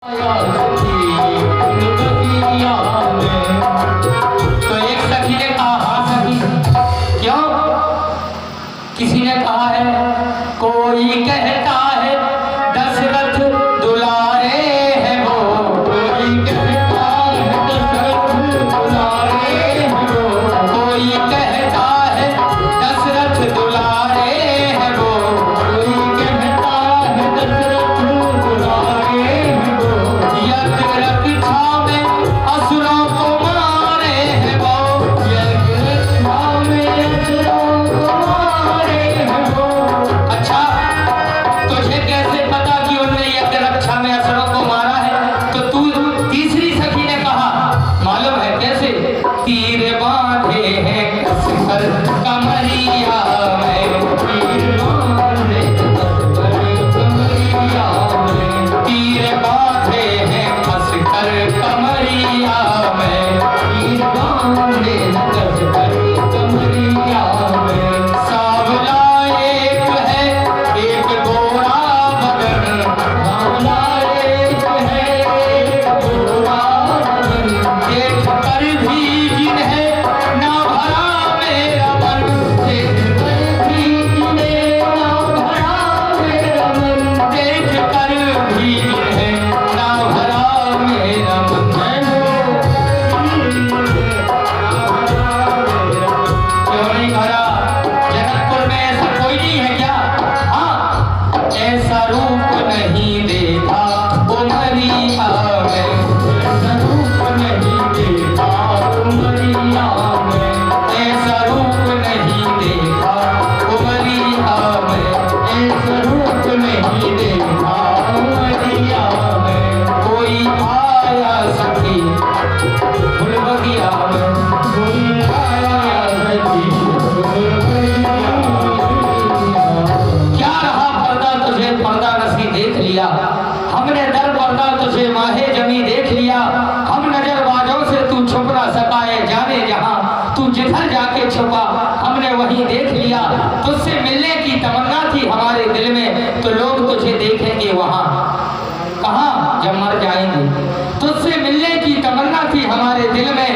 तो एक सखी ने कहा, हाँ सखी क्यों? किसी ने कहा है, कोई कहता है दशरथ दुलारे है वो, कोई कहता है दशरथ दुलारे है वो, कोई कहता है दशरथ दुलारे है वो, कोई कहता है दशरथ दुलारे है वो, यज्ञ रक्षा में असुरों को मारे है वो, यज्ञ रक्षा में असुरों को मारे है वो। अच्छा, तुझे कैसे पता कि उनने यज्ञ रक्षा में असुरों को मारा है? तो तू तीसरी सखी ने कहा, मालूम है कैसे? तीर बांधे हैं कसकर कमरिया में, तीर बांधे कसकर कमरिया में, तीर बांधे हैं कसकर कमरिया में, तीर बांधे कसकर कमरिया में। सावला एक है एक गोरा बदन, सावला एक है एक गोरा बदन, देख कर भी जिन्हें ना भरा मेरा मन, देख कर भी जिन्हें ना भरा मेरा मन, देख कर भी जिन्हें ना भरा मेरा मन। क्यों नहीं भरा? जनकपुर में ऐसा कोई नहीं है क्या? हाँ, ऐसा रूप नहीं देखा उमरिया में, ऐसा रूप नहीं देखा उमरिया में, ऐसा रूप नहीं देखा उमरिया में, ऐसा रूप नहीं देखा उमरिया में। कोई आया सखी फूल बगिया में, कोई आया सखी फूल बगिया में। क्या रहा पर्दा तुझे पर्दा नसी देख लिया, हमने दर पर्दा तुझे माहे जमी देख लिया, हम नजरबाजों से तू छुप ना सका है, जाने जहां तू जिधर जाके छुपा हमने वहीं देख लिया। तुझसे मिलने की तमन्ना थी हमारे दिल में, तो लोग तुझे देखेंगे वहां कहां जब मर जाएंगे। तुझसे मिलने की तमन्ना थी हमारे दिल में,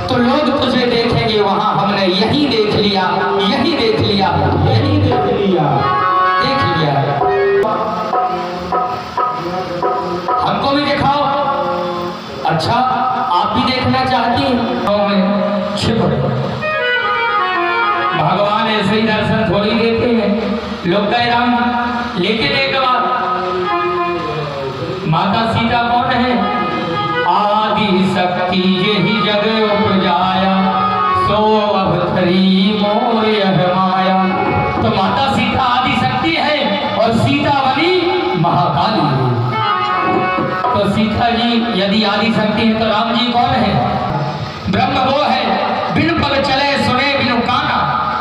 तो लोग तुझे देखेंगे वहां, हमने यही देख लिया, यही देख लिया, यही देख लिया, देख लिया। हमको भी दिखाओ। अच्छा, आप भी देखना चाहती हैं? छिप भगवान ऐसे ही दर्शन थोड़ी देते हैं, लोग कह राम लेकिन एक बार माता सीता कौन है? आदि शक्ति यही जग उपजाया, सो अवतरी मोर यह माया। तो माता सीता आदि शक्ति है और सीता बनी महाकाली है। तो सीता जी यदि आदि शक्ति है तो राम जी कौन है? ब्रह्म वो है बिन पग चले सुने बिनु काना,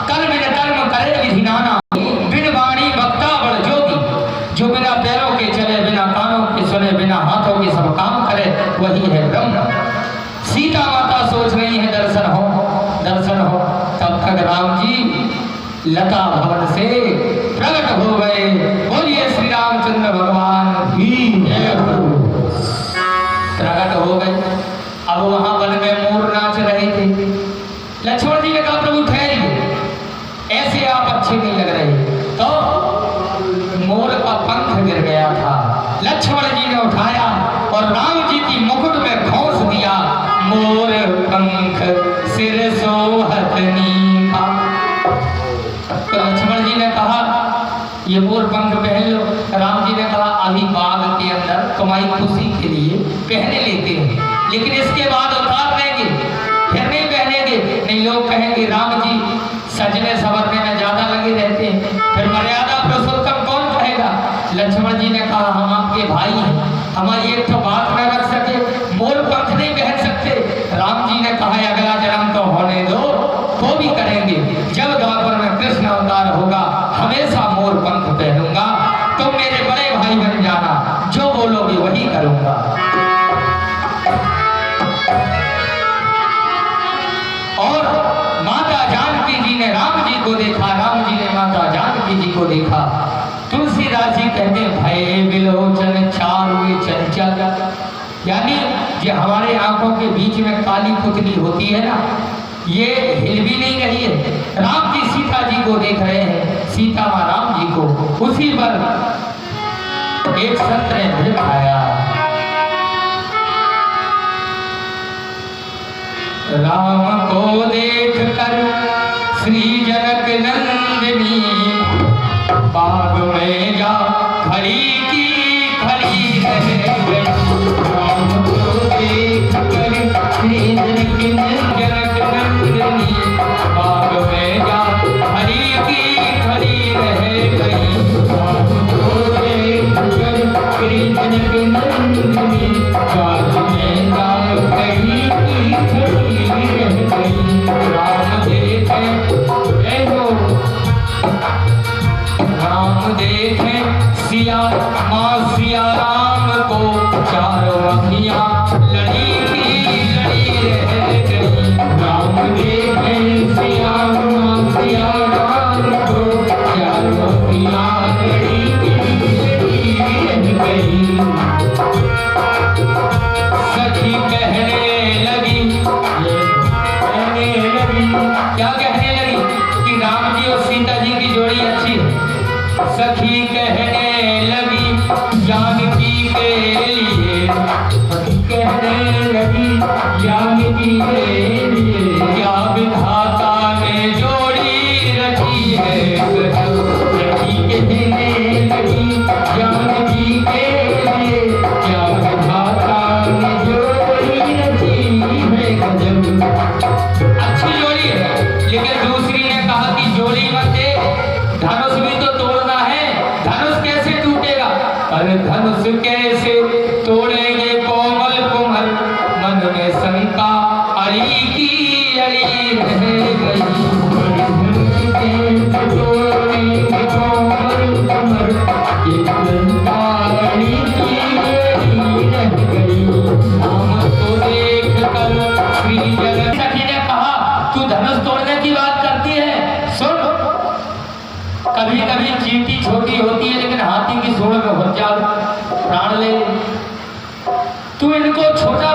कर बिन कर्म करे विधि नाना, बिन वाणी वक्ता बड़ जोगी, जो बिना पैरों के चले बिना कानों के सुने बिना हाथों के सब काम करे, वही है ब्रह्म। सीता माता सोच रही है दर्शन हो, दर्शन हो। तब तक राम जी लता भवन से प्रकट हो गए। बोलिए श्री रामचंद्र भगवान की जय हो। प्रकट हो गए। अब वहां वन में मोर नाच रहे थे। लक्ष्मण जी ने कहा प्रभु ठहरिए, ऐसे आप अच्छे नहीं लग रहे। तो मोर का पंख गिर गया था, लक्ष्मण जी ने उठाया और राम जी की मुकुट में खोस दिया। मोर पंख सिर सोहतनी का। तो लक्ष्मण जी ने कहा ये मोर पंख पहन लो। राम जी ने कहा अभी बाग के अंदर तुम्हारी खुशी के लिए पहने लेते हैं, लेकिन इसके बाद उतार देंगे, फिर नहीं पहनेंगे। नहीं, लोग कहेंगे राम जी सजने संवरने में ज्यादा लगे रहते हैं, फिर मर्यादा पुरुषोत्तम कौन कहेगा? लक्ष्मण जी ने कहा हम आपके भाई हैं, हमारी एक तो बात न रख सके, मोर पंख नहीं पहन सकते। राम जी ने कहा अगला जन्म तो होने दो, वो भी करेंगे। जब द्वापर में कृष्ण अवतार होगा हमेशा मोर पंख पहनूंगा, तुम मेरे बड़े भाई बन जाना, जो बोलोगे वही करूंगा। और माता जानकी जी ने राम जी को देखा, राम जी ने माता जानकी जी को देखा। तुलसीदास तुलसीदास जी कहते हैं भय विलोचन चारु चंचल, यानी जो हमारे आंखों के बीच में काली पुतली होती है ना, ये हिल भी नहीं रही है। राम जी सीता जी को देख रहे हैं, सीता माँ राम जी को। उसी पर एक संत ने भजन गाया, राम को देख कर श्री जनक नंदिनी बाग में जा खड़ी की खड़ी रह गई। राम को देख कर श्री जनक नंदिनी बाग में जा खड़ी की खड़ी रह गई। राम को देख कर श्री जनक नंदिनी बाग में जा खड़ी की खड़ी रह गई। राम देखे राम देखे सिया माँ सिया राम को, चारों अखियाँ लड़ी की लड़ी रह गई। राम देखे सिया माँ सिया राम को, चारों अखियाँ लड़ी की लड़ी रह गई। सखी कहने लगी क्या कहने लगी कि राम जी और सीता जी की जोड़ी अच्छी है। सखी कहने लगी जानकी के लिए, सखी कहने लगी जानकी के लिए, क्या विधाता ने जोड़ी रची है। सखी कहने लगी जानकी के लिए, क्या विधाता ने जोड़ी रची है। गजब अच्छी जोड़ी है, लेकिन दूसरी ने कहा कि जोड़ी मत दे, धनुष भी तो तोड़ना है, धनुष कैसे टूटेगा। अरे धनुष कैसे तोड़ेंगे कोमल कुमल, मन में शंका अड़ी की अड़ी रह गई। धनुष कैसे तोड़ेंगे कोमल कुमल, एक शंका अड़ी की अड़ी रह गई। राम को देख कर श्री जनक सखी ने कहा तू धनुष तोड़ने की बात करती है, सुन कभी कभी चींटी छोटी होती है लेकिन हाथी की सूंड में घुस जाओ प्राण ले। तू इनको छोटा